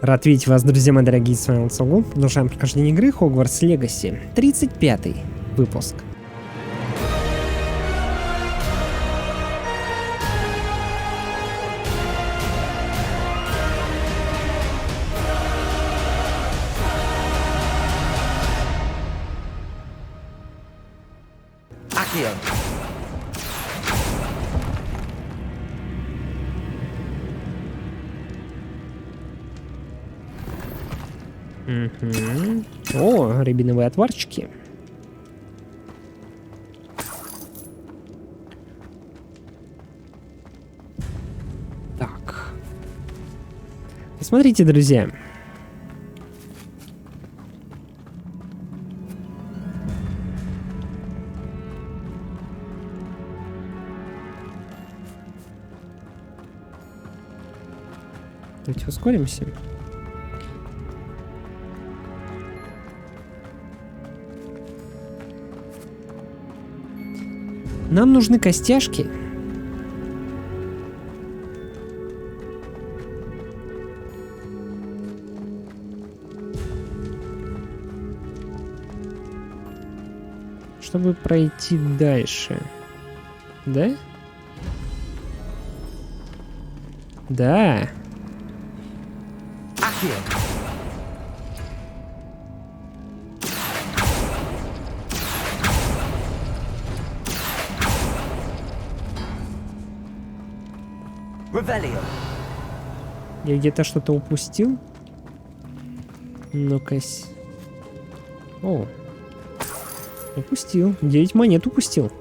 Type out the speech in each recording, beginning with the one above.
Рад видеть вас, друзья мои дорогие, с вами Ультра. Продолжаем прохождение игры Hogwarts Legacy. 35-й выпуск. О, рябиновые отварчики. Так. Посмотрите, друзья. Давайте ускоримся. Нам нужны костяшки. Чтобы пройти дальше. Да? Да. Я где-то что-то упустил? Ну-ка. О. Упустил. 9 монет упустил.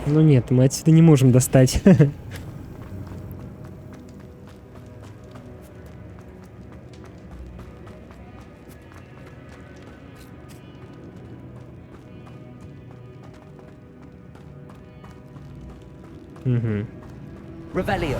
Ну нет, мы отсюда не можем достать. Угу. Реликвия.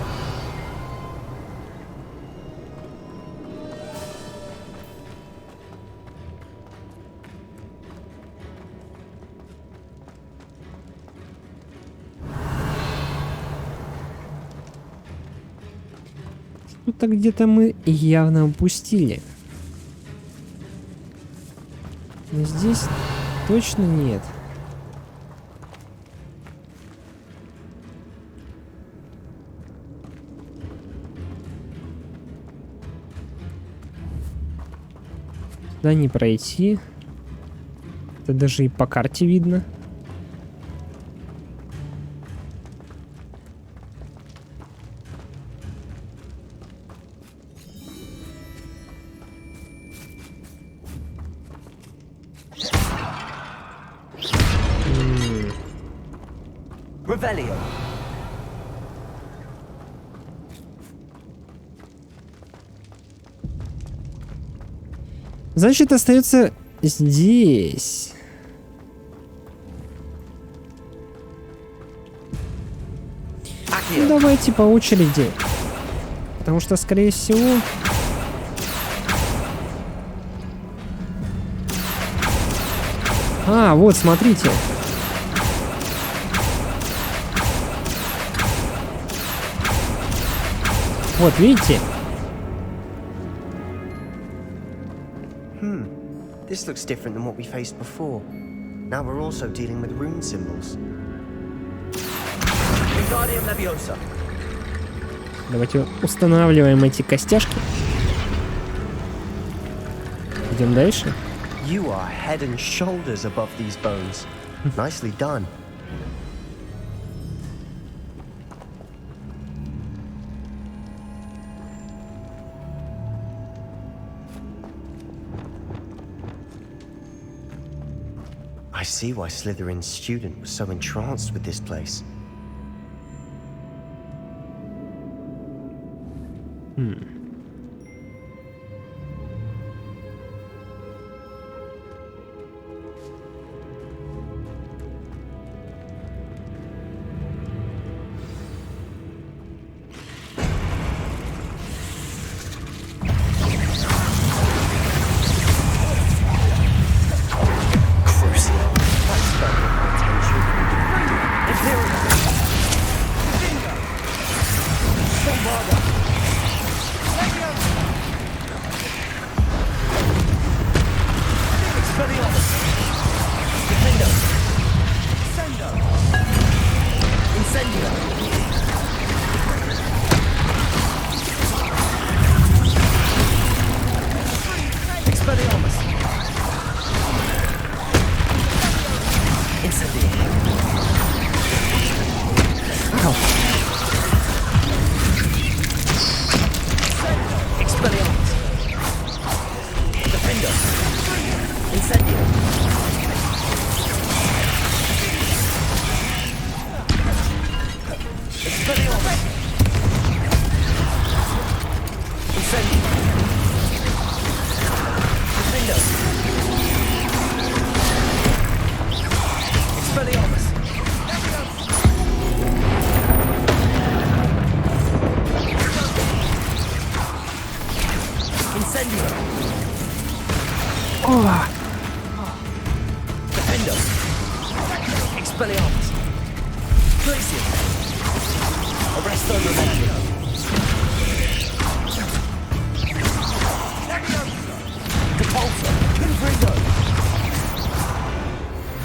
Что-то где-то мы явно упустили. Но здесь точно нет. Сюда не пройти. Это даже и по карте видно. Реликвия. Значит, остается здесь. Ну, давайте по очереди. Потому что, скорее всего... А, вот, смотрите. Вот, видите? This looks different than what we faced before. Now we're also dealing with rune symbols. Давайте устанавливаем эти костяшки. Идем дальше. You are head and shoulders above these bones. Nicely done. I see why Slytherin's student was so entranced with this place.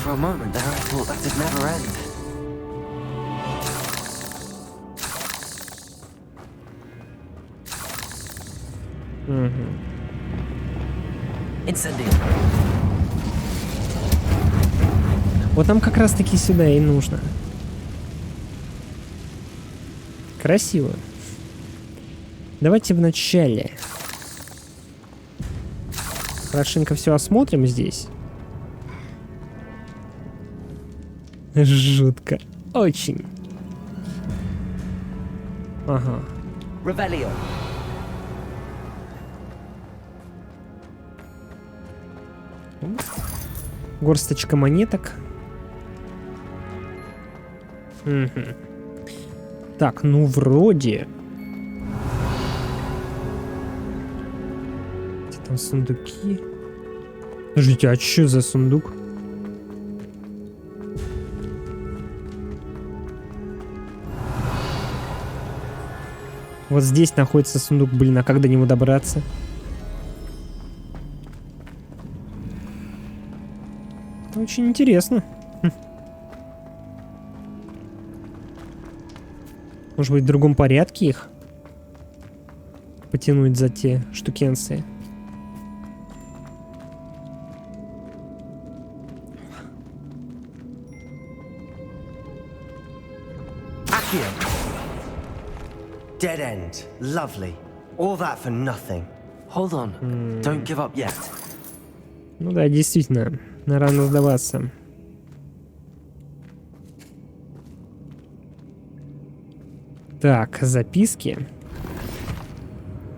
For a moment there, I thought that'd never end. Incendio. Вот нам как раз таки сюда и нужно. Красиво. Давайте вначале хорошенько все осмотрим здесь. Жутко. Очень. Ага. Revelio. Горсточка монеток. Угу. Так, ну вроде. Где там сундуки? Подождите, а что за сундук? Вот здесь находится сундук, блин, а как до него добраться? Очень интересно. Может быть, в другом порядке их потянуть за те штукенции? Dead end. Lovely. All that for nothing. Hold on. Don't give up yet. Ну да, действительно. Рано сдаваться. Так, записки.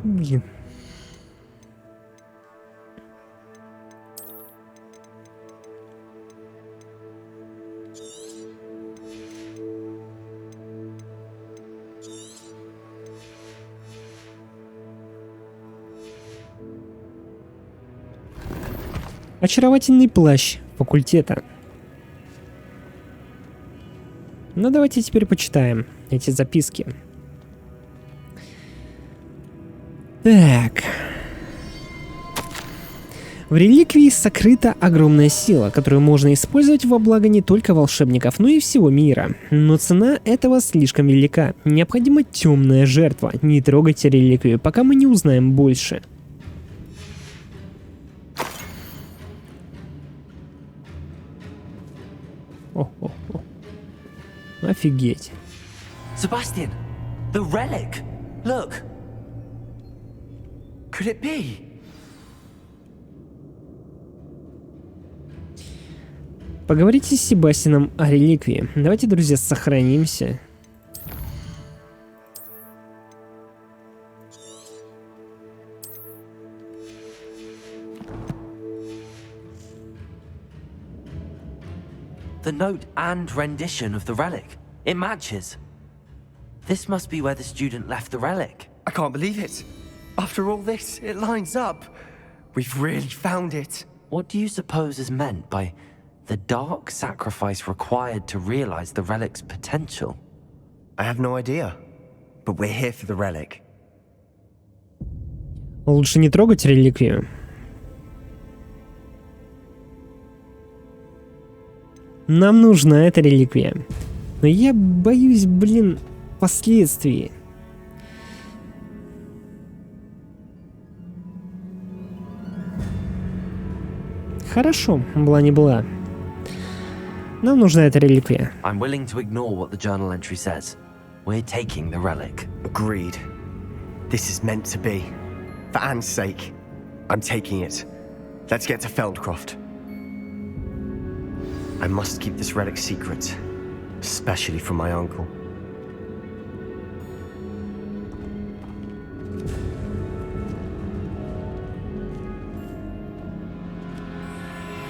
Блин. Очаровательный плащ факультета. Ну давайте теперь почитаем эти записки. Так. В реликвии сокрыта огромная сила, которую можно использовать во благо не только волшебников, но и всего мира. Но цена этого слишком велика. Необходима темная жертва. Не трогайте реликвию, пока мы не узнаем больше. О-о-о. Офигеть. Sebastian, the relic. Look. Could it be? Поговорите с Себастьяном о реликвии. Давайте, друзья, сохранимся. The note and rendition of the relic. It matches. This must be where the student left the relic. I can't believe it. After all this, it lines up. We've really found it. What do you suppose is meant by the dark sacrifice required to realize the relic's potential? I have no idea. But we're here for the relic. Лучше не трогать реликвию. Нам нужна эта реликвия. Но я боюсь, блин, последствий. Хорошо, была не была. Нам нужна эта реликвия. I'm willing to ignore what the journal entry says. We're taking the relic. Agreed. This is meant to be. For Anne's sake, I'm taking it. Let's get to Feldcroft. I must keep this relic secret, especially from my uncle.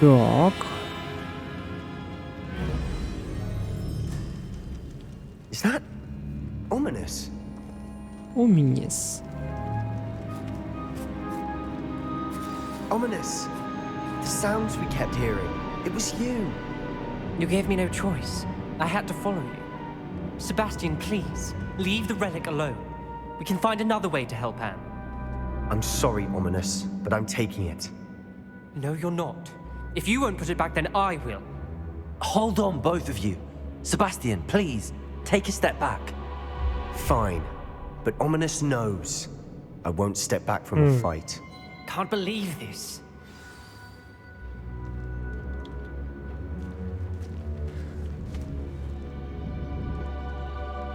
Так. Is that ominous? Ominous. Ominous. The sounds we kept hearing. It was you. You gave me no choice. I had to follow you. Sebastian, please, leave the relic alone. We can find another way to help Anne. I'm sorry, Ominous, but I'm taking it. No, you're not. If you won't put it back, then I will. Hold on, both of you. Sebastian, please, take a step back. Fine, but Ominous knows I won't step back from a fight. Can't believe this.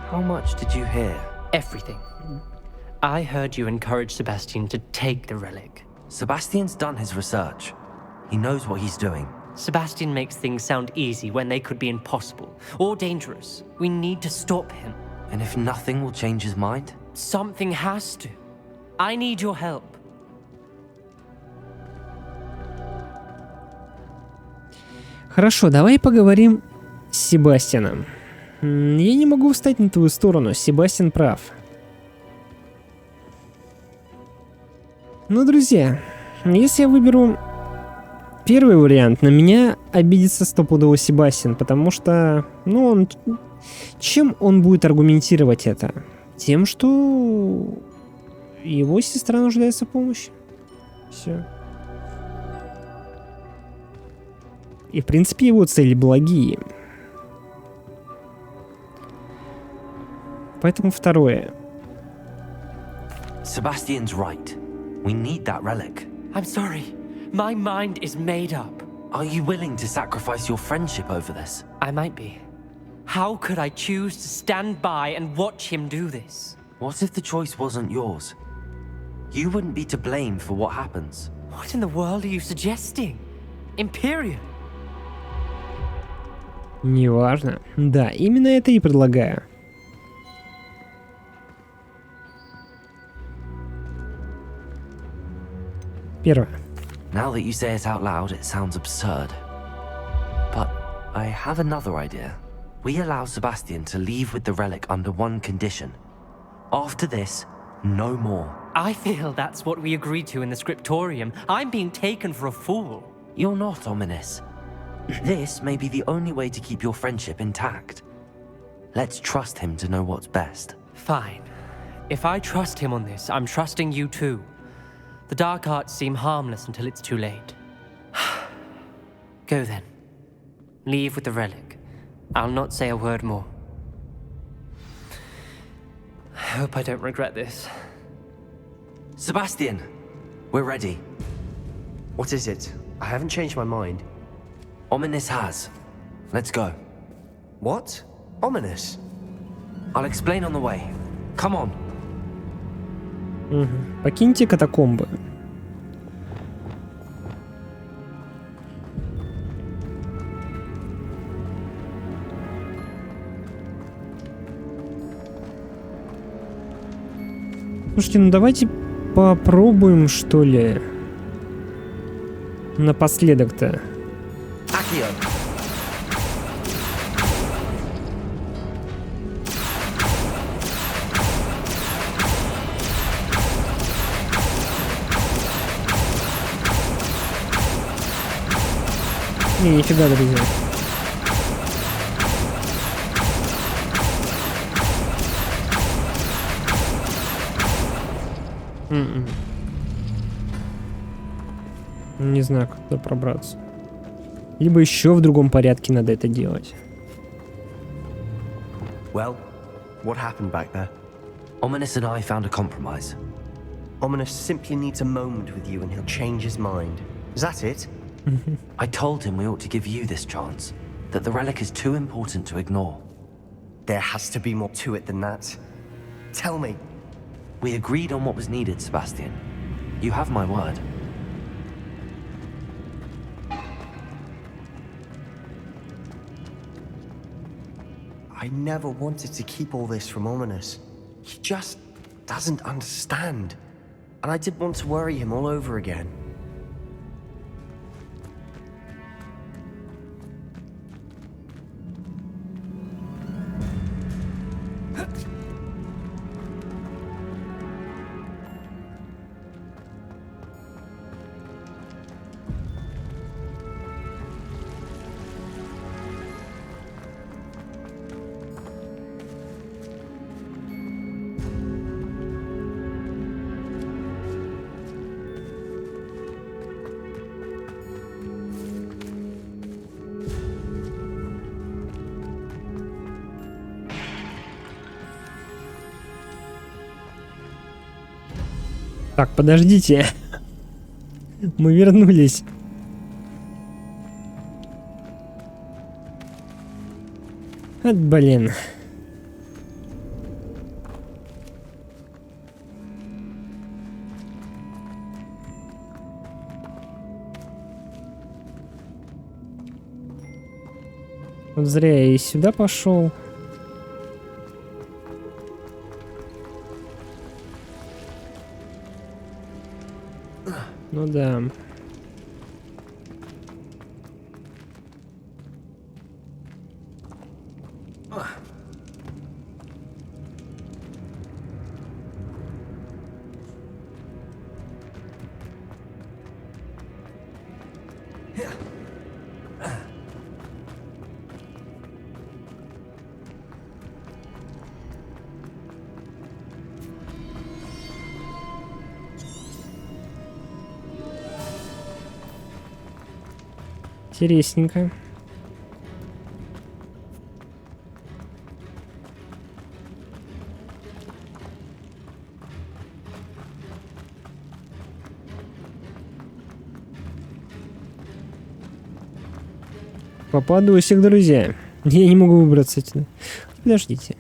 How much did you hear? Everything. I heard you encourage Sebastian to take the relic. Sebastian's done his research. He knows what he's doing. Sebastian makes things sound easy when they could be impossible or dangerous. We need to stop him. And if nothing will change his mind? Something has to. I need your help. Хорошо, давай поговорим с Себастьяном. Я не могу встать на твою сторону, Себастьян прав. Ну, друзья, если я выберу первый вариант, на меня обидится стопудово Себастьян, потому что, ну, чем он будет аргументировать это? Тем, что его сестра нуждается в помощи. Все. И, в принципе, его цели благие. Поэтому второе. Sebastian's right. We need that relic. I'm sorry. My mind is made up. Are you willing to sacrifice your friendship over this? I might be. How could I choose to stand by and watch him do this? What if the choice wasn't yours? You wouldn't be to blame for what happens. What in the world are you suggesting? Imperial? Неважно. Да, именно это и предлагаю. Первое. Now that you say it out loud, it sounds absurd. But I have another idea. We allow Sebastian to leave with the relic under one condition. After this, no more. I feel that's what we agreed to in the scriptorium. I'm being taken for a fool. You're not, Ominous. This may be the only way to keep your friendship intact. Let's trust him to know what's best. Fine. If I trust him on this, I'm trusting you too. The dark arts seem harmless until it's too late. Go then. Leave with the relic. I'll not say a word more. I hope I don't regret this. Sebastian, we're ready. What is it? I haven't changed my mind. Ominous has. Let's go. What? Ominous? I'll explain on the way. Come on. Покиньте катакомбы. Слушайте, ну давайте попробуем, что ли, напоследок-то. Accio. Не, нифига, друзья. Не знаю, как туда пробраться. Либо еще в другом порядке надо это делать. Well, what happened back there? Ominous and I found a compromise. Ominous simply needs a moment with you and he'll change his mind. Is that it? I told him we ought to give you this chance, that the relic is too important to ignore. There has to be more to it than that. Tell me. We agreed on what was needed, Sebastian. You have my word. I never wanted to keep all this from Ominous. He just doesn't understand. And I didn't want to worry him all over again. Так, подождите. Мы вернулись. Вот, блин. Вот зря я и сюда пошел. Ну да. Интересненько. Попадусик, друзья. Я не могу выбраться отсюда. Подождите.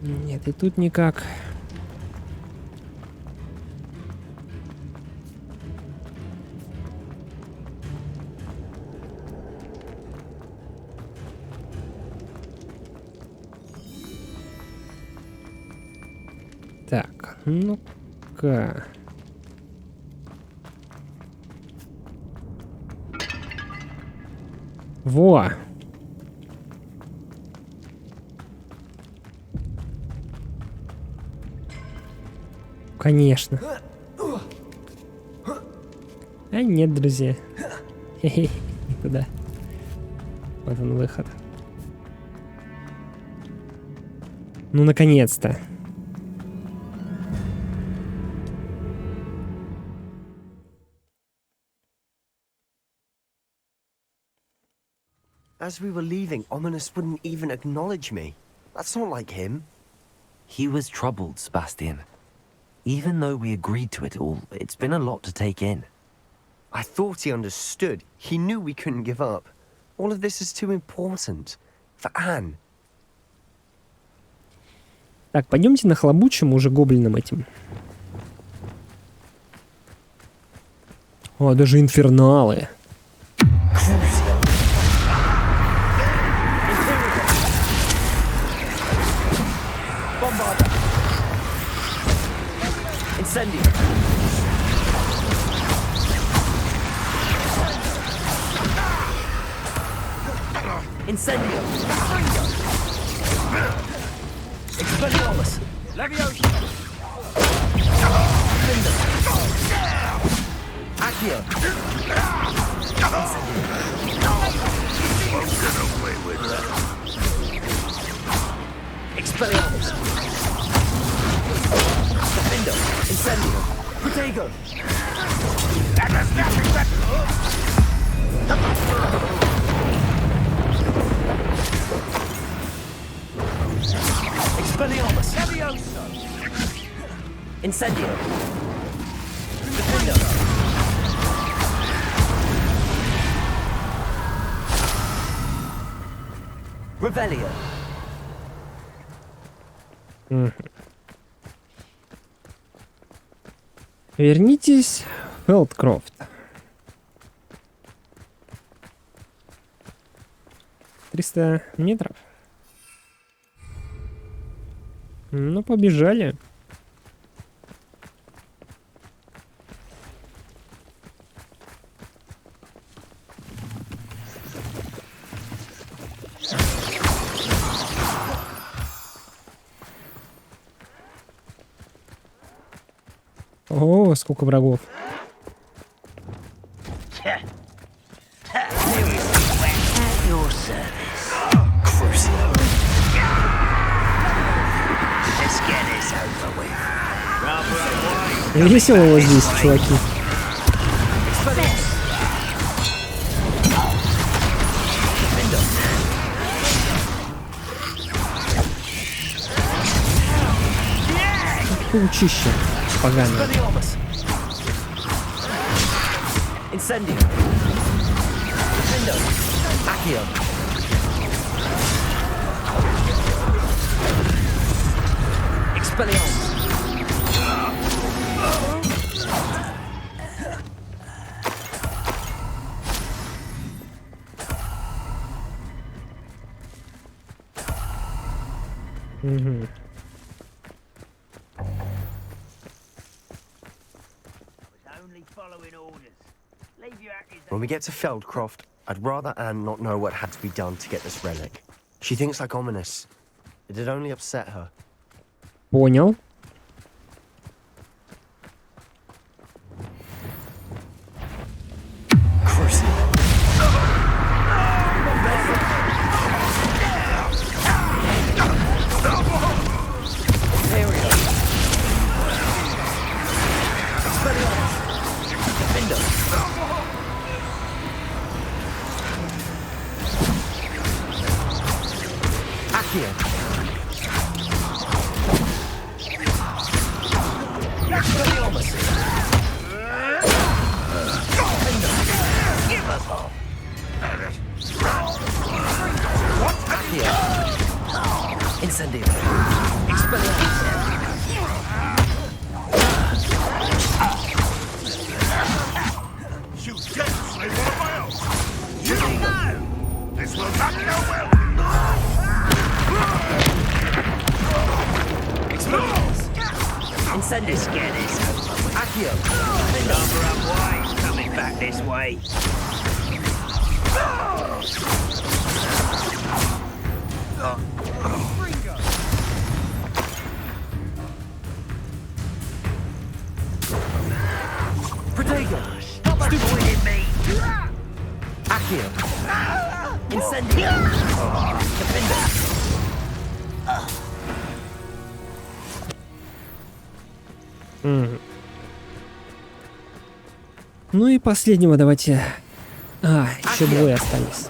Нет, и тут никак. Так, ну-ка. Во! Конечно. А нет, друзья. Хе-хе, никуда. Вот он, выход. Ну, наконец-то. As we were leaving, Ominous wouldn't even acknowledge me. That's not like him. He was troubled, Sebastian. Even though we agreed to it all, it's been a lot to take in. I thought he understood. He knew we couldn't give up. All of this is too important. For Anne. Так, пойдемте нахлобучим уже гоблином этим. О, даже инферналы. Incendio. Incendio. Expelliarmus. Leviosa. Accio. Expelliarmus. Defendo. Incendio. Protego. Expelliarmus. Leviosa. Incendio. Defendo. Revelio. Вернитесь в Фелдкрофт. 300 метров. Ну, побежали. О, сколько врагов. Весело вот здесь, чуваки. Паучище поганое. Incendio. Defendo. Accio. Expelliarmus. Угу. When we get to Feldcroft, I'd rather Anne not know what had to be done to get this relic. She thinks like ominous. It'd only upset her. Понял. Incendio. Expelliarmus. You definitely want my help. You know this will not go well. Expelliarmus. Incendio. Accio. Number of wives coming back this way. Protego. Stop avoiding me. Accio. Incendio. Defendo. Ну и последнего давайте. Еще двое остались.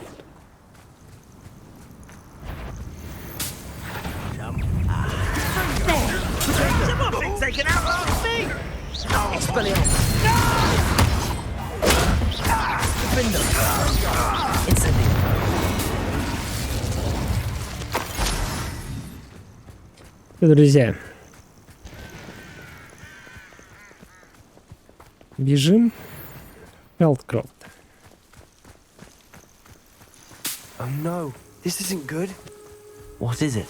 Taken out last me. Expelliarmus. Defendo. Incendio. Друзья. Бежим. Feldcroft. Oh no, this isn't good. What is it?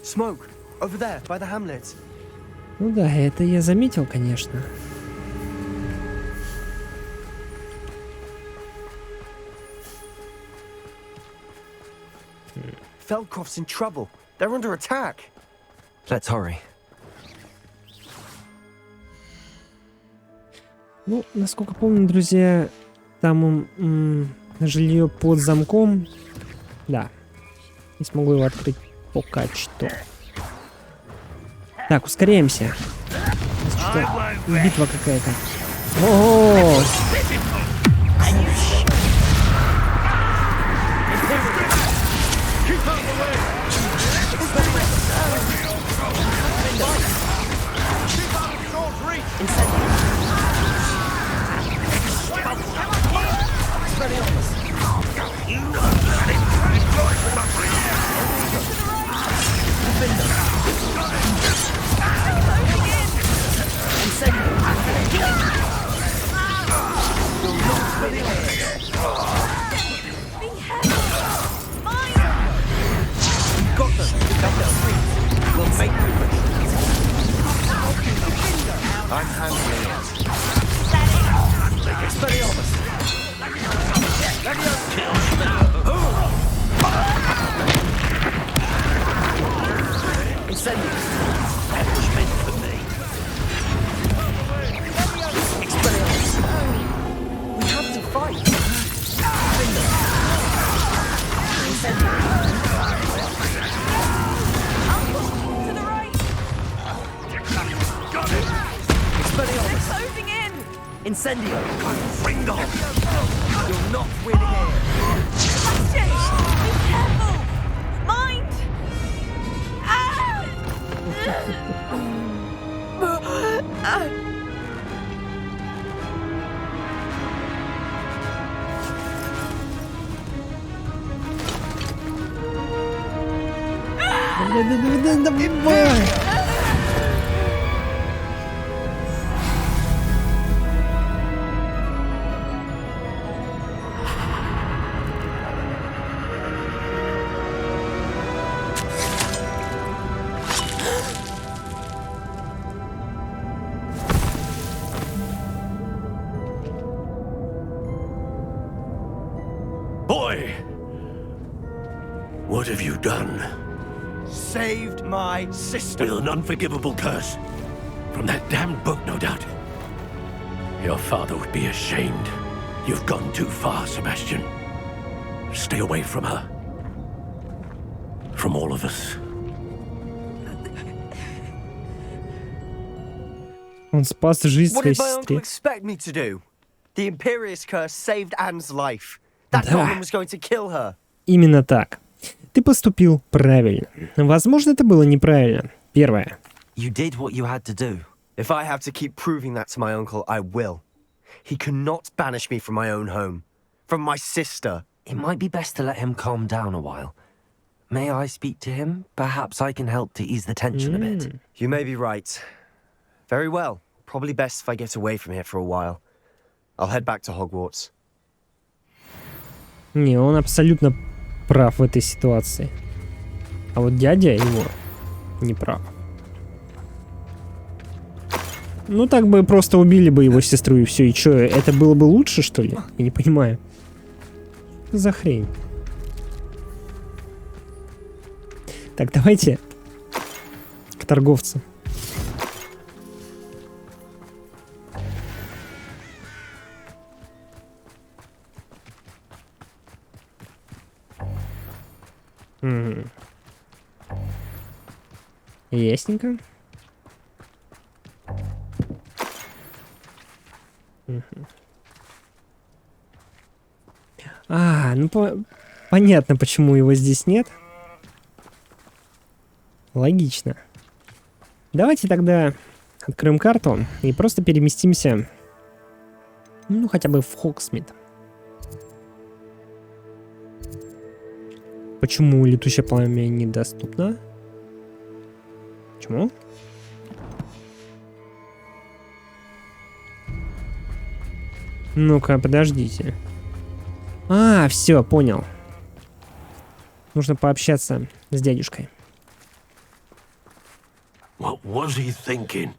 Smoke, over there, by the hamlet. Ну да, это я заметил, конечно. Feldcroft's in trouble. They're under attack. Let's hurry. Ну, насколько помню, друзья, там жилье под замком. Да. Не смогу его открыть пока что. Так, ускоряемся. Что-то битва какая-то. О! I'm handling it. That was meant for me. We have to fight. To the right! Got it. They're closing in! Incendio. Bring on. You're not winning here. Sebastian! Be careful! Mind! Ah! Давай! Boy! What have you done? Saved my sister. With an unforgivable curse. From that damned book, no doubt. Your father would be ashamed. You've gone too far, Sebastian. Stay away from her. From all of us. Он спас жизнь What своей did my uncle сестре. expect me to do? The Imperious curse saved Anne's life. That Да. goblin was going to kill her. Именно так. Ты поступил правильно. Возможно, это было неправильно. Первое. You did what you had to do. If I have to keep proving that to my uncle, I will. He cannot banish me from my own home. From my sister. It might be best to let him calm down a while. May I speak to him? Perhaps I can help to ease the tension a bit. You may be right. Very well. Probably best if I get away from here for a while. I'll head back to Hogwarts. Не, он абсолютно прав в этой ситуации. А вот дядя его не прав. Ну так бы просто убили бы его сестру и все. И что, это было бы лучше, что ли? Я не понимаю. Что за хрень? Так, давайте к торговцу. Ясненько. Ну понятно, почему его здесь нет. Логично. Давайте тогда откроем карту и просто переместимся, ну, хотя бы в Хогсмит. Почему летучее пламя недоступно? Почему? Ну-ка, подождите. Все, понял. Нужно пообщаться с дядюшкой. What was he thinking?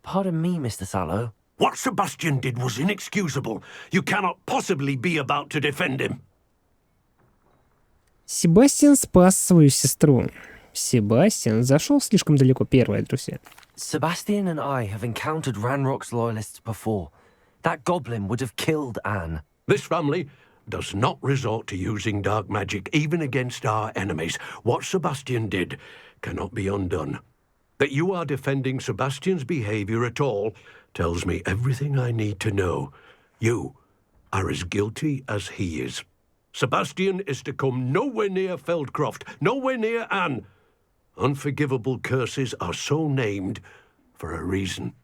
Pardon me, Mr. Sallow. What Sebastian did was inexcusable. You cannot possibly be about to defend him. Себастьян спас свою сестру. Себастьян зашел слишком далеко, первое, друзья. Sebastian and I have encountered Ranrock's loyalists before. That goblin would have killed Anne. This family does not resort to using dark magic, even against our enemies. What Sebastian did cannot be undone. That you are defending Sebastian's behavior at all tells me everything I need to know. You are as guilty as he is. Sebastian is to come nowhere near Feldcroft, nowhere near Anne. Unforgivable curses are so named for a reason.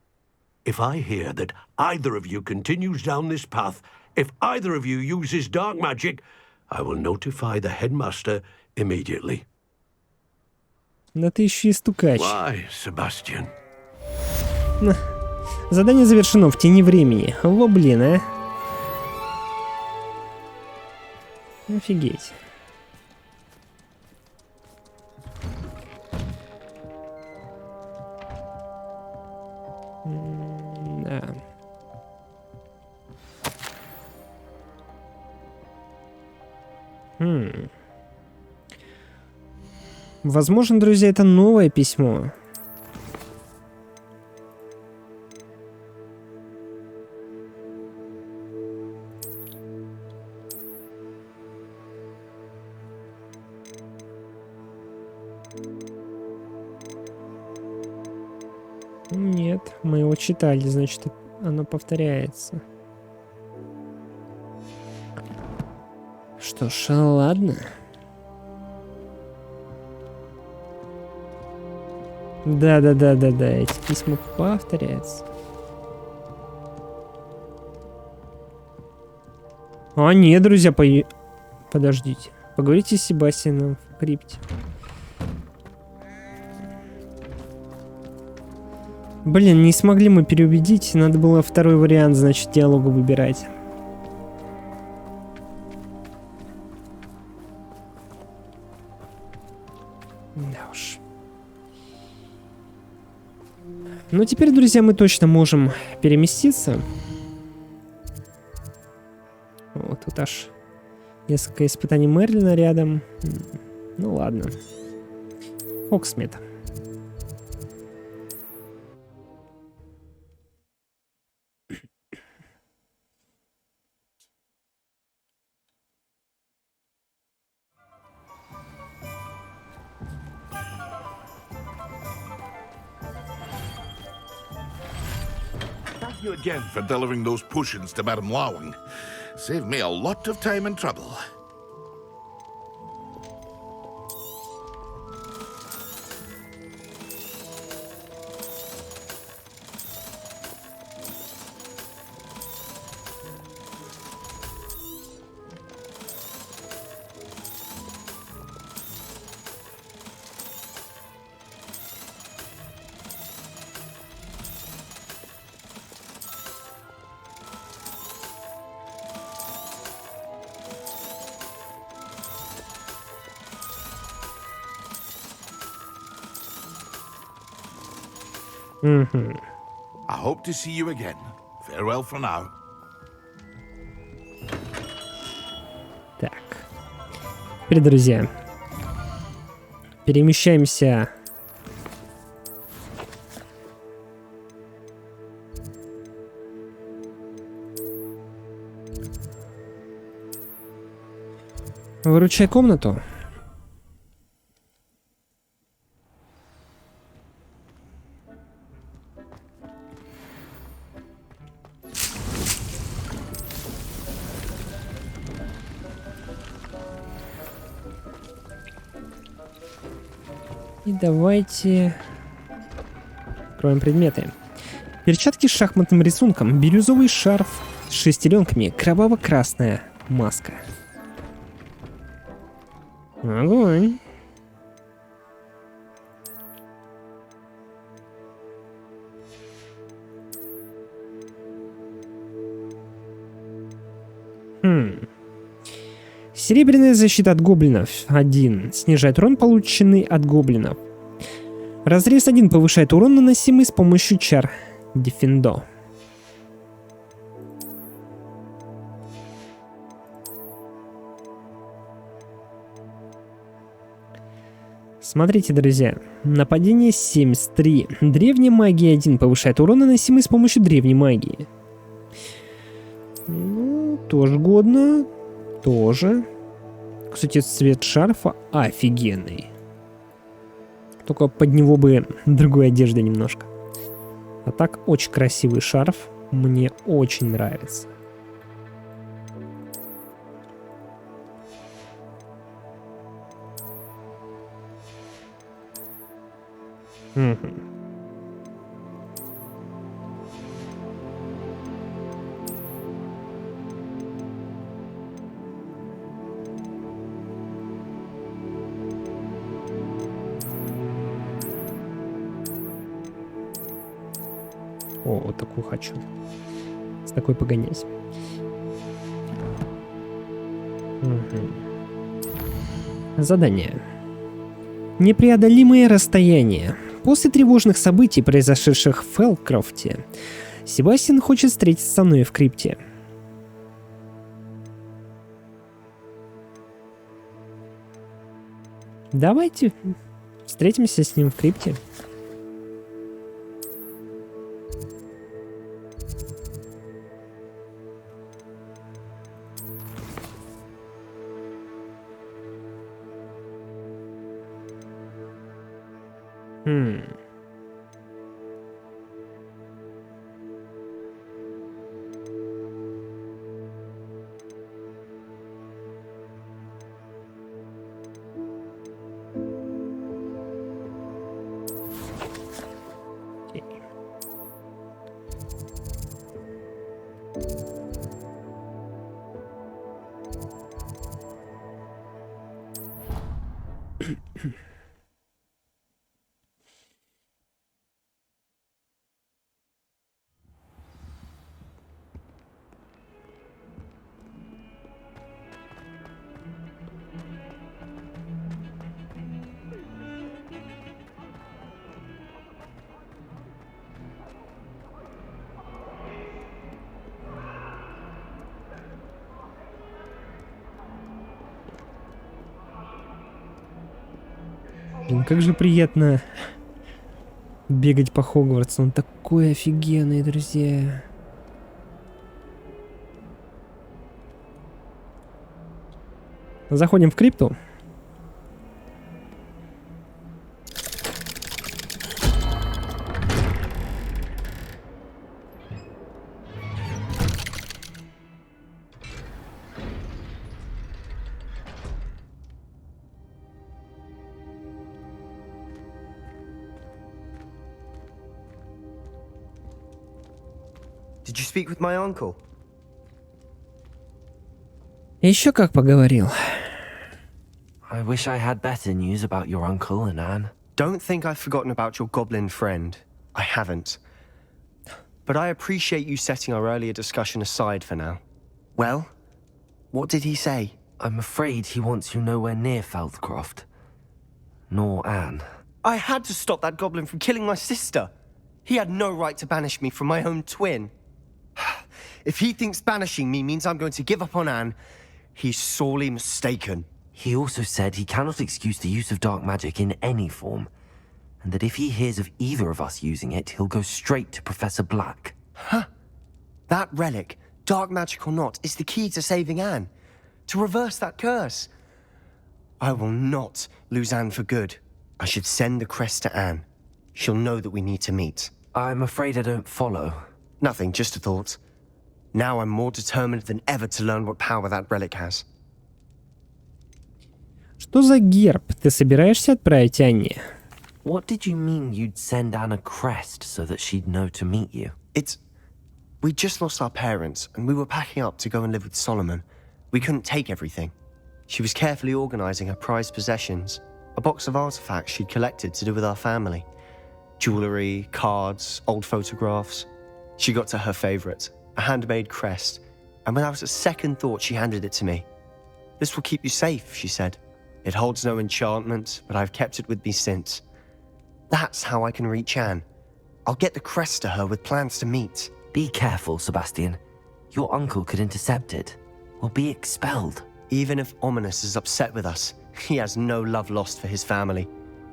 If I hear that either of you continues down this path, if either of you uses dark magic, I will notify the headmaster immediately. Да ты еще и стукач. Why, Sebastian? Задание завершено в тени времени. Во блин, а. Офигеть. Да. Возможно, друзья, это новое письмо. Нет, мы его читали, значит, оно повторяется. Что ж, ладно. Да, эти письма повторяются. А, нет, друзья, подождите. Поговорите с Себастьяном в крипте. Блин, не смогли мы переубедить. Надо было второй вариант, значит, диалога выбирать. Да уж. Ну, теперь, друзья, мы точно можем переместиться. Вот тут аж несколько испытаний Мерлина рядом. Ну, ладно. Хоксмит. Thank you again for delivering those potions to Madame Lawing. Saved me a lot of time and trouble. I hope to see you again. Farewell for now. Так. Теперь, друзья, перемещаемся выручай комнату. И давайте откроем предметы. Перчатки с шахматным рисунком, бирюзовый шарф с шестеренками, кроваво-красная маска. Огонь. Серебряная защита от гоблинов 1. Снижает урон, полученный от гоблинов. Разрез 1 повышает урон, наносимый с помощью чар Дефендо. Смотрите, друзья. Нападение 73. Древняя магия 1 повышает урон, наносимый с помощью древней магии. Ну, тоже годно. Тоже. Кстати, цвет шарфа офигенный. Только под него бы другой одежды немножко. А так, очень красивый шарф. Мне очень нравится. О, вот такую хочу. С такой погонять. Задание. Непреодолимые расстояния. После тревожных событий, произошедших в Фелкрофте, Себастьян хочет встретиться со мной в крипте. Давайте встретимся с ним в крипте. Блин, как же приятно бегать по Хогвартсу. Он такой офигенный, друзья. Заходим в крипту. Did you speak with my uncle? Еще как поговорил. I wish I had better news about your uncle and Anne. Don't think I've forgotten about your goblin friend. I haven't. But I appreciate you setting our earlier discussion aside for now. Well, what did he say? I'm afraid he wants you nowhere near Feldcroft. Nor Anne. I had to stop that goblin from killing my sister. He had no right to banish me from my own twin. If he thinks banishing me means I'm going to give up on Anne, he's sorely mistaken. He also said he cannot excuse the use of dark magic in any form, and that if he hears of either of us using it, he'll go straight to Professor Black. Huh? That relic, dark magic or not, is the key to saving Anne. To reverse that curse. I will not lose Anne for good. I should send the crest to Anne. She'll know that we need to meet. I'm afraid I don't follow. Nothing, just a thought. Now I'm more determined than ever to learn what power that relic has. Что за герб ты собираешься отправить Анне? What did you mean you'd send Anne a crest so that she'd know to meet you? We just lost our parents, and we were packing up to go and live with Solomon. We couldn't take everything. She was carefully organizing her prized possessions, a box of artifacts she'd collected to do with our family. Jewelry, cards, old photographs. She got to her favorite, a handmade crest, and without a second thought she handed it to me. This will keep you safe, she said. It holds no enchantment, but I've kept it with me since. That's how I can reach Anne. I'll get the crest to her with plans to meet. Be careful, Sebastian. Your uncle could intercept it. We'll be expelled. Even if Ominous is upset with us, he has no love lost for his family.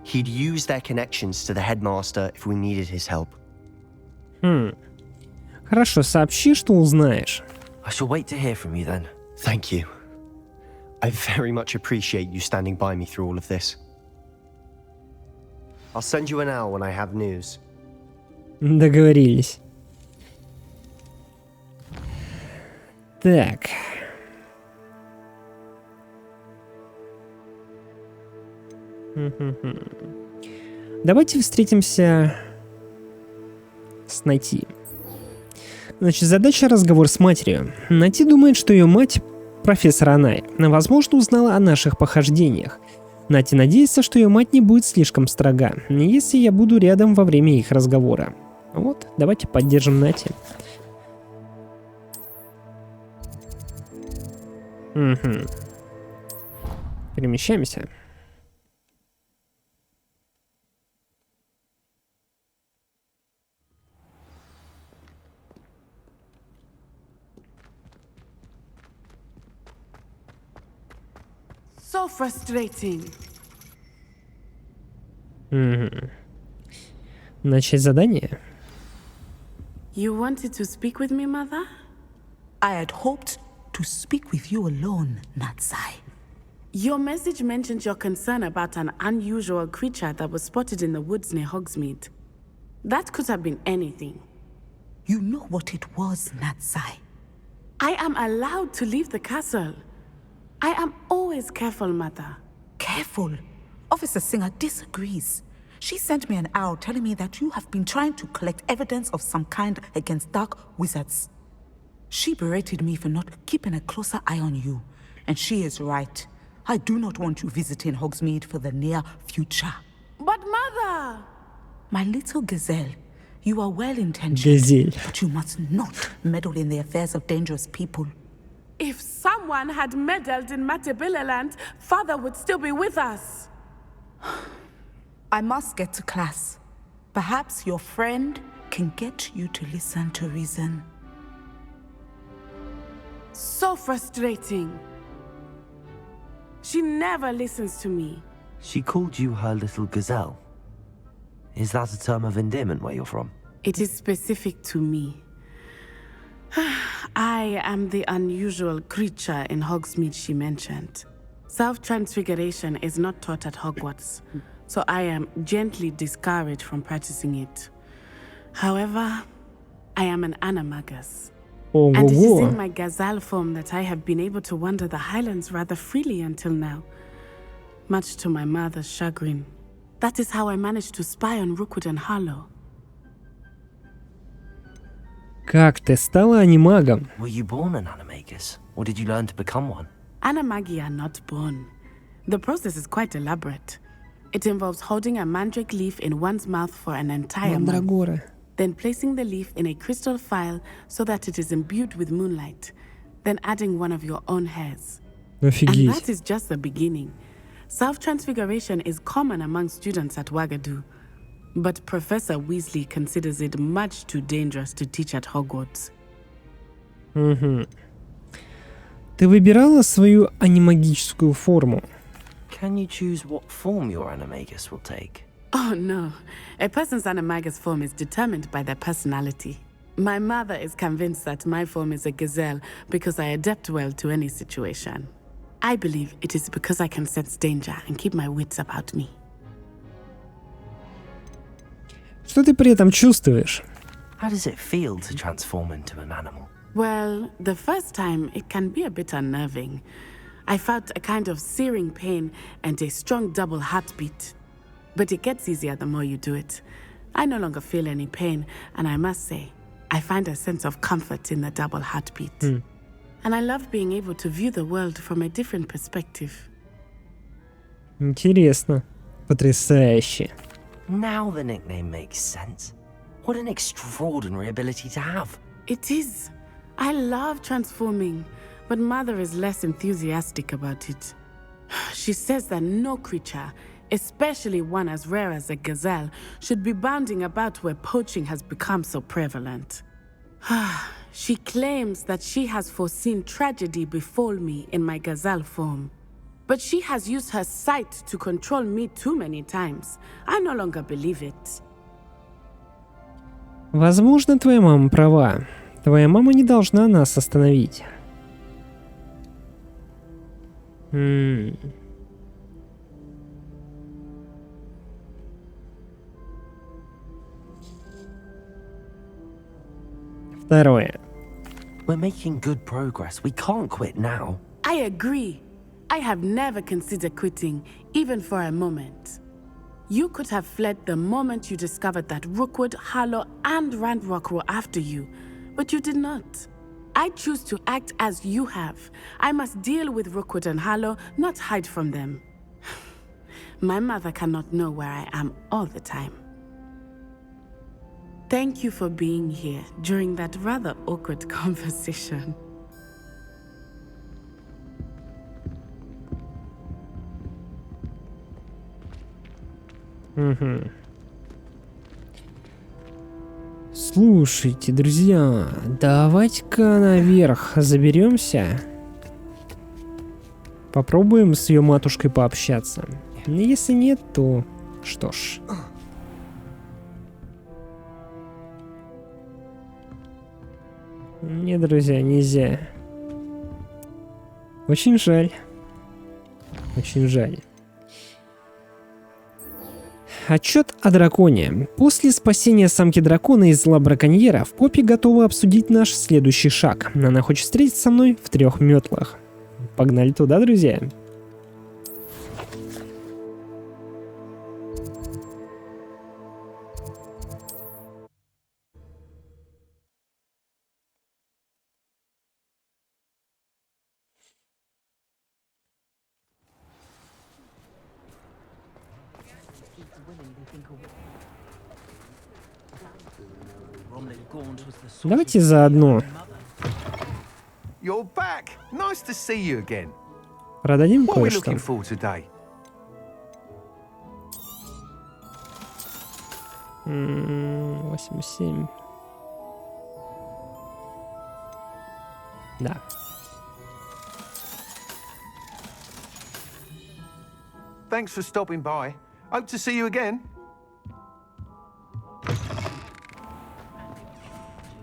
He'd use their connections to the headmaster if we needed his help. Хорошо, сообщи, что узнаешь. I shall wait to hear from you then. Thank you. I very much appreciate you standing by me through all of this. I'll send you an owl when I have news. Договорились. Так. Давайте встретимся с Найти. Значит, задача — разговор с матерью. Найти думает, что ее мать — профессор Анны, возможно, узнала о наших похождениях. Нати надеется, что ее мать не будет слишком строга, если я буду рядом во время их разговора. Вот, давайте поддержим Нати. Угу. Перемещаемся. So frustrating. Угу. Начать задание. You wanted to speak with me, Mother? I had hoped to speak with you alone, Natsai. Your message mentioned your concern about an unusual creature that was spotted in the woods near Hogsmeade. That could have been anything. You know what it was, Natsai. I am allowed to leave the castle. I am always careful, Mother. Careful? Officer Singer disagrees. She sent me an owl telling me that you have been trying to collect evidence of some kind against dark wizards. She berated me for not keeping a closer eye on you. And she is right. I do not want you visiting Hogsmeade for the near future. But mother! My little gazelle, you are well-intentioned, Газель. but you must not meddle in the affairs of dangerous people. If someone had meddled in Matabilaland, father would still be with us. I must get to class. Perhaps your friend can get you to listen to reason. So frustrating. She never listens to me. She called you her little gazelle. Is that a term of endearment where you're from? It is specific to me. I am the unusual creature in Hogsmeade she mentioned. Self-transfiguration is not taught at Hogwarts, so I am gently discouraged from practicing it. However, I am an animagus. And it is in my gazelle form that I have been able to wander the Highlands rather freely until now, much to my mother's chagrin. That is how I managed to spy on Rookwood and Harlow. Как ты стала анимагом? Were you born an animagus, or did you learn to become one? Animagi are not born. The process is quite elaborate. It involves holding a mandrake leaf in one's mouth for an entire month, Мандрагора. then placing the leaf in a crystal phial so that it is imbued with moonlight, then adding one of your own hairs. And Офигеть. that is just the beginning. Self-transfiguration is common among students at Wagadu, but Professor Weasley considers it much too dangerous to teach at Hogwarts. Угу. Ты выбирала свою анимагическую форму? Can you choose what form your animagus will take? Oh no, a person's animagus form is determined by their personality. My mother is convinced that my form is a gazelle because I adapt well to any situation. I believe it is because I can sense danger and keep my wits about me. Что ты при этом чувствуешь? How does it feel to transform into an animal? Well, the first time it can be a bit unnerving. I felt a kind of searing pain and a strong double heartbeat. But it gets easier the more you do it. I no longer feel any pain, and I must say, I find a sense of comfort in the double heartbeat. And I love being able to view the world from a different perspective. Интересно. Потрясающе. Now the nickname makes sense. What an extraordinary ability to have. It is. I love transforming, but Mother is less enthusiastic about it. She says that no creature, especially one as rare as a gazelle, should be bounding about where poaching has become so prevalent. She claims that she has foreseen tragedy befall me in my gazelle form. But she has used her sight to control me too many times. I no longer believe it. Возможно, твоя мама права. Твоя мама не должна нас остановить. Второе. We're making good progress. We can't quit now. I agree. I have never considered quitting, even for a moment. You could have fled the moment you discovered that Rookwood, Harlow, and Ranrock were after you, but you did not. I choose to act as you have. I must deal with Rookwood and Harlow, not hide from them. My mother cannot know where I am all the time. Thank you for being here during that rather awkward conversation. Слушайте, друзья, давайте-ка наверх заберемся. Попробуем с ее матушкой пообщаться. Если нет, то что ж. Нет, друзья, нельзя. Очень жаль. Очень жаль. Отчет о драконе. После спасения самки дракона из зла браконьеров, Поппи готова обсудить наш следующий шаг. Она хочет встретиться со мной в 3 метлах. Погнали туда, друзья. Давайте заодно You're back. Nice to see you again. продадим What are we кое-что. looking for today? 87. Да. Thanks for stopping by. Hope to see you again.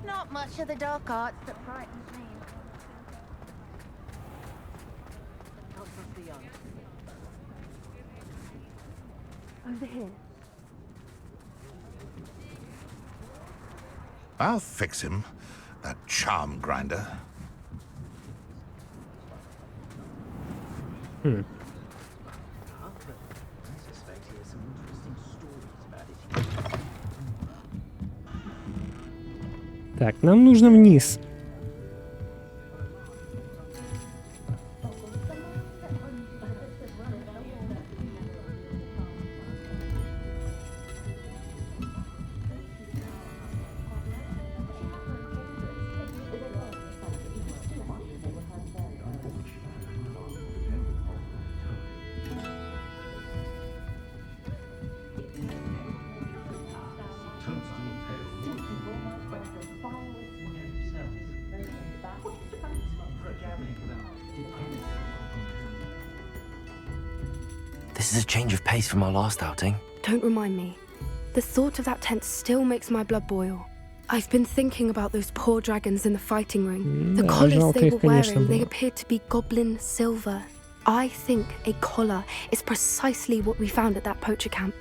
Not much of the dark arts that frightens me. Over here. I'll fix him, that charm grinder. Так, нам нужно вниз. This is a change of pace from our last outing. Don't remind me. The thought of that tent still makes my blood boil. I've been thinking about those poor dragons in the fighting ring. The Да, collars жалко they их, were конечно, wearing, they было. appeared to be goblin silver. I think a collar is precisely what we found at that poacher camp.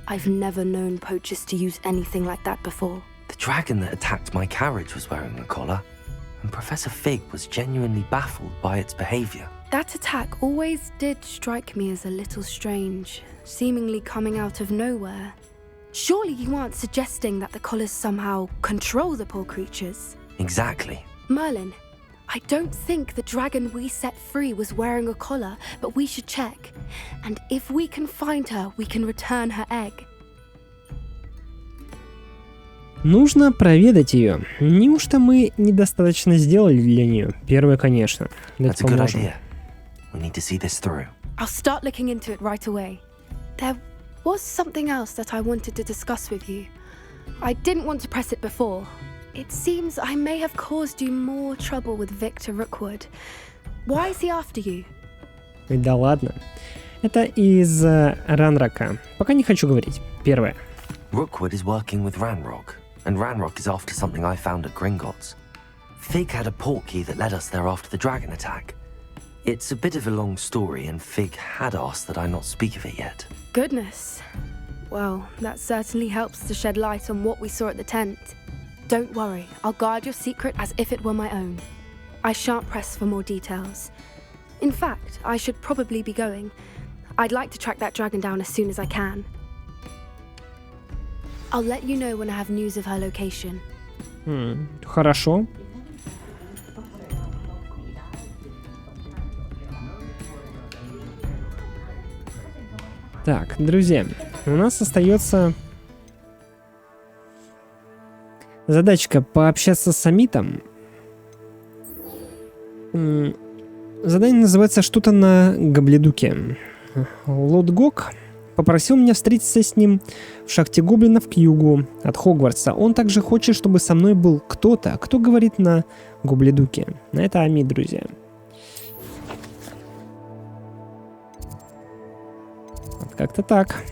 I've never known poachers to use anything like that before. The dragon that attacked my carriage was wearing a collar, and Professor Fig was genuinely baffled by its behavior. That attack always did strike me as a little strange, seemingly coming out of nowhere. Surely you aren't suggesting that the collars somehow control the poor creatures? Exactly. Merlin, I don't think the dragon we set free was wearing a collar, but we should check. And if we can find her, we can return her egg. Нужно проведать ее. Неужто мы недостаточно сделали для нее? Первое, конечно. That's Это a good поможем. idea. We need to see this through. I'll start looking into it right away. There was something else that I wanted to discuss with you. I didn't want to press it before. It seems I may have caused you more trouble with Victor Rookwood. Why is he after you? Да ладно. Это из Ранрока. Пока не хочу говорить. Первое. Rookwood is working with Ranrock, and Ranrock is after something I found at Gringotts. Fig had a portkey that led us there after the dragon attack. It's a bit of a long story, and Fig had asked that I not speak of it yet. Goodness. Well, that certainly helps to shed light on what we saw at the tent. Don't worry, I'll guard your secret as if it were my own. I shan't press for more details. In fact, I should probably be going. I'd like to track that dragon down as soon as I can. I'll let you know when I have news of her location. Хорошо. Так, друзья, у нас остается задачка пообщаться с Самитом. Задание называется что-то на Гобледуке. Лотгок попросил меня встретиться с ним в шахте гоблинов к югу от Хогвартса. Он также хочет, чтобы со мной был кто-то, кто говорит на Гобледуке. Это Ами, друзья. Вот как-то так.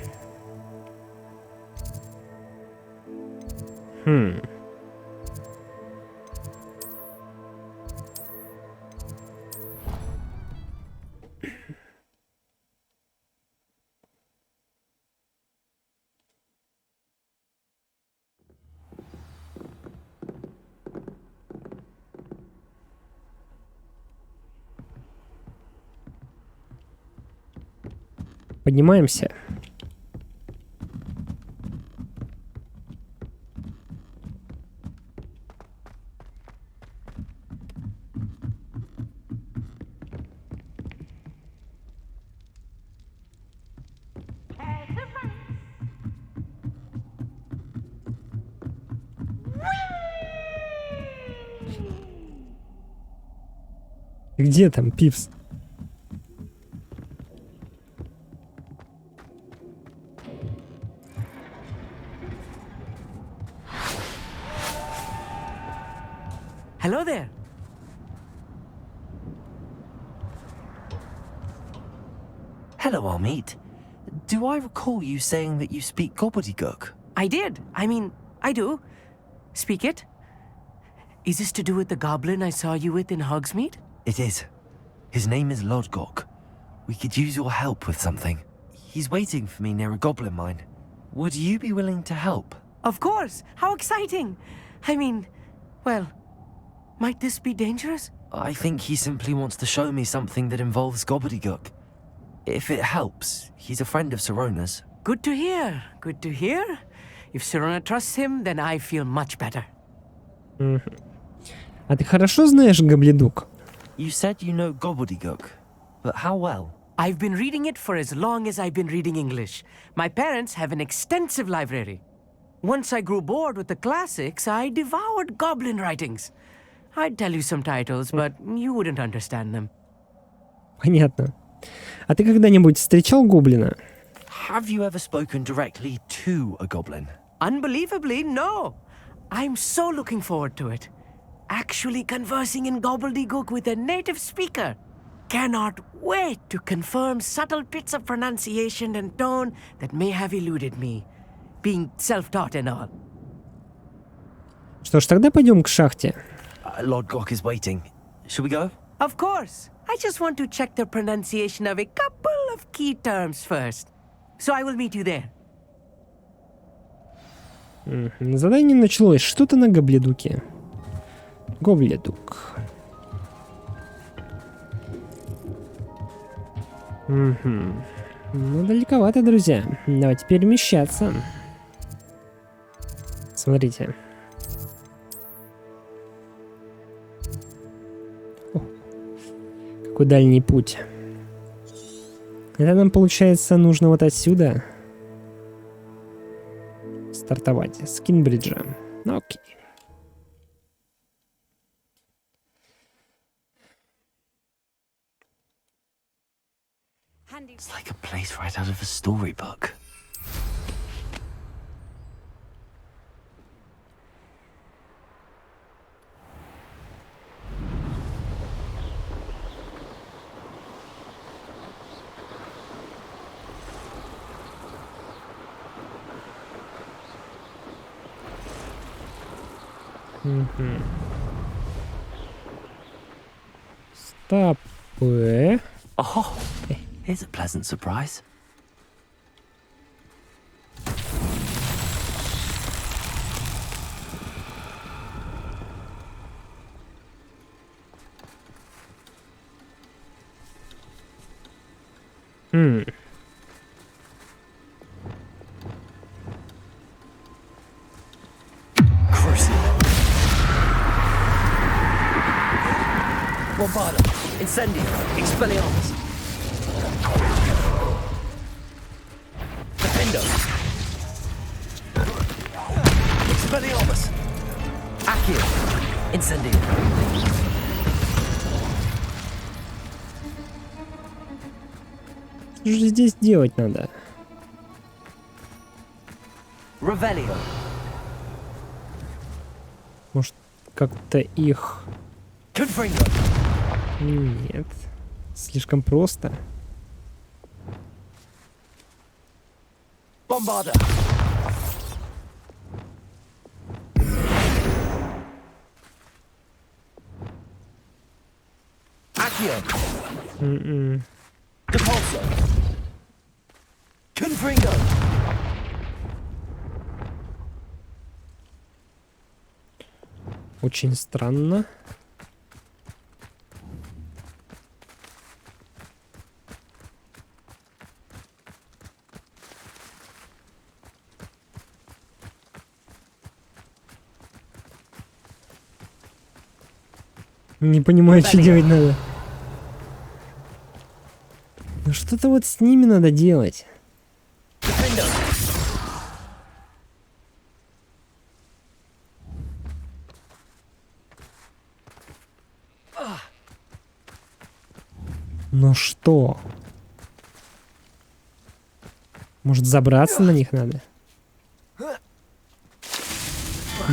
Поднимаемся. Где там, Пипс? Hello there. Hello, Armeet. Do I recall you saying that you speak gobbledygook? I did. I mean, I do. Speak it. Is this to do with the goblin I saw you with in Hogsmeade? It is. His name is Lodgok. We could use your help with something. He's waiting for me near a goblin mine. Would you be willing to help? Of course. How exciting. I mean, well, might this be dangerous? I think he simply wants to show me something that involves gobbledygook. If it helps, he's a friend of Sirona's. Good to hear. Good to hear. If Sirona trusts him, then I feel much better. А ты хорошо знаешь гобледук? You said you know gobbledygook, but how well? I've been reading it for as long as I've been reading English. My parents have an extensive library. Once I grew bored with the classics, I devoured goblin writings. I'd tell you some titles, but you wouldn't understand them. Понятно. А ты когда-нибудь встречал гоблина? Have you ever spoken directly to a goblin? Unbelievably, no. I'm so looking forward to it. Actually conversing in gobbledygook with a native speaker. Cannot wait to confirm subtle bits of pronunciation and tone that may have eluded me, being self-taught and all. Что ж, тогда пойдем к шахте. Lodgok is waiting. Should we go? Of course. I just want to check the pronunciation of a couple of key terms first. So I will meet you there. Задание началось. Что-то на гобледуке. Гобледук. Ну, далековато, друзья. Давайте перемещаться. Смотрите. О, какой дальний путь. Это нам, получается, нужно вот отсюда стартовать. С Кинбриджа. Окей. It's like a place right out of a storybook. Стоп. Oh, here's a pleasant surprise. Bombarda, Incendio, Expelliarmus. Defendo. Expelliarmus. Accio. Incendio. Что же здесь делать надо? Revelio. Может, как-то их... Confringo. Нет. Слишком просто. Bombarda. Accio. Depulso. Confringo. Очень странно. Не понимаю, что делать надо. Ну что-то вот с ними надо делать. Но что? Может, забраться на них надо?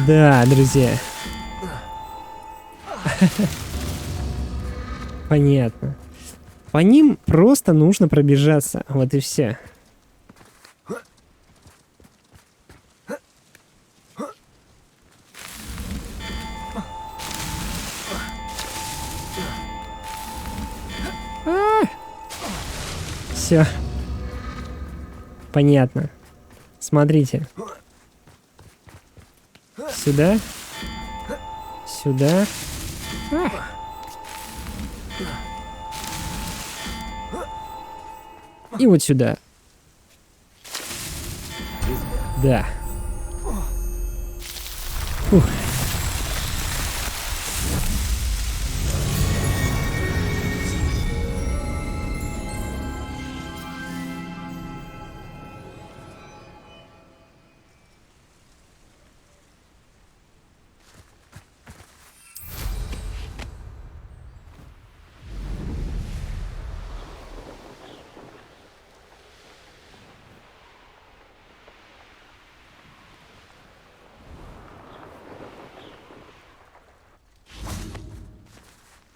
Да, друзья. Понятно. По ним просто нужно пробежаться. Вот и все. Все. Понятно. Смотрите. Сюда. Сюда. И вот сюда. Да. Фух.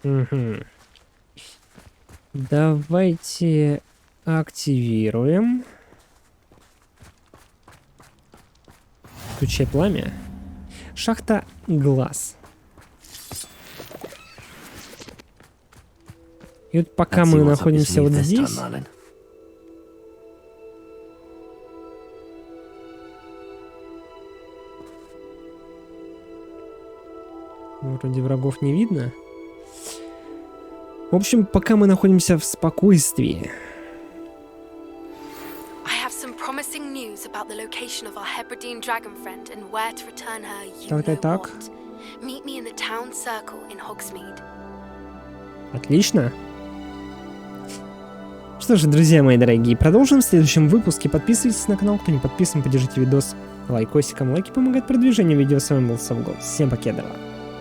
Угу. Давайте активируем. Включай пламя. Шахта глаз. И вот пока мы находимся вот здесь... Вроде врагов не видно. В общем, пока мы находимся в спокойствии. Так. Отлично. Что же, друзья мои дорогие, продолжим в следующем выпуске. Подписывайтесь на канал, кто не подписан, поддержите видос лайкосиком. Лайки помогают продвижению видео. С вами был Совгол. Всем покедова.